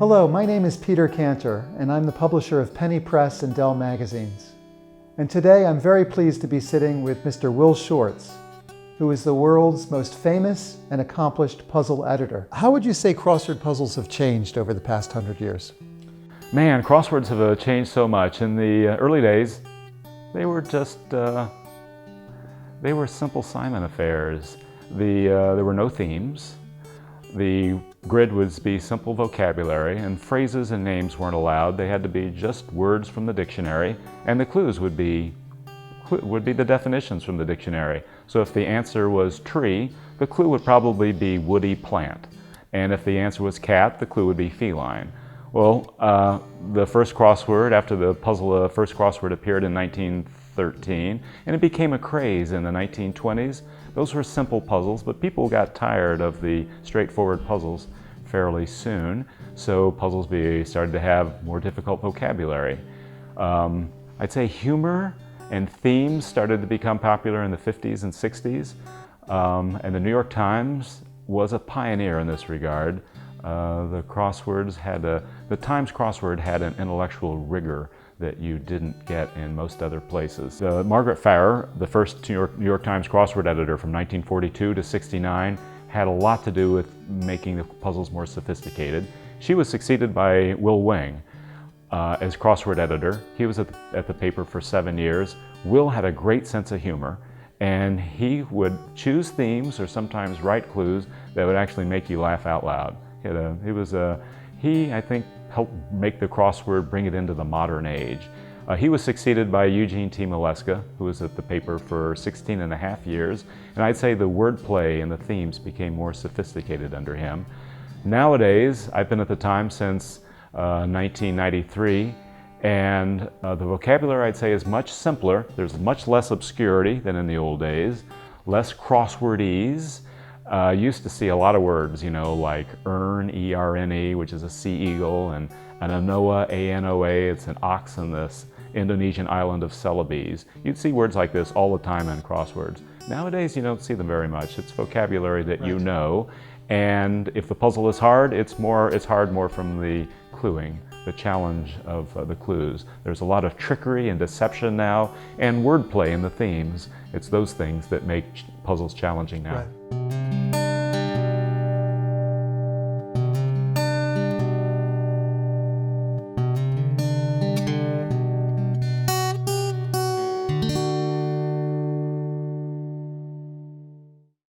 Hello, my name is Peter Kanter, and I'm the publisher of Penny Press and Dell magazines. And today I'm very pleased to be sitting with Mr. Will Shortz, who is the world's most famous and accomplished puzzle editor. How would you say crossword puzzles have changed over the past 100 years? Man, crosswords have changed so much. In the early days, they were just, they were simple Simon affairs. There were no themes. The grid would be simple vocabulary, and phrases and names weren't allowed. They had to be just words from the dictionary, and the clues would be the definitions from the dictionary. So if the answer was tree, the clue would probably be woody plant. And if the answer was cat, the clue would be feline. Well, the first crossword, after the puzzle, first crossword appeared in 1913, and it became a craze in the 1920s. Those were simple puzzles, but people got tired of the straightforward puzzles fairly soon, so puzzles started to have more difficult vocabulary. I'd say humor and themes started to become popular in the 50s and 60s, and the New York Times was a pioneer in this regard. The Times crossword had an intellectual rigor that you didn't get in most other places. Margaret Farrer, the first New York Times crossword editor from 1942 to 69, had a lot to do with making the puzzles more sophisticated. She was succeeded by Will Wing as crossword editor. He was at the paper for 7 years. Will had a great sense of humor, and he would choose themes or sometimes write clues that would actually make you laugh out loud. He, I think, helped make the crossword, bring it into the modern age. He was succeeded by Eugene T. Mileska, who was at the paper for 16 and a half years, and I'd say the wordplay and the themes became more sophisticated under him. Nowadays, I've been at the Times since 1993, and the vocabulary, I'd say, is much simpler. There's much less obscurity than in the old days, less crosswordese. Used to see a lot of words, like erne, E-R-N-E, which is a sea eagle, and an anoa, A-N-O-A, it's an ox in this Indonesian island of Celebes. You'd see words like this all the time in crosswords. Nowadays, you don't see them very much. It's vocabulary that you know, and if the puzzle is hard, it's hard more from the cluing, the challenge of the clues. There's a lot of trickery and deception now, and wordplay in the themes. It's those things that make puzzles challenging now. Right.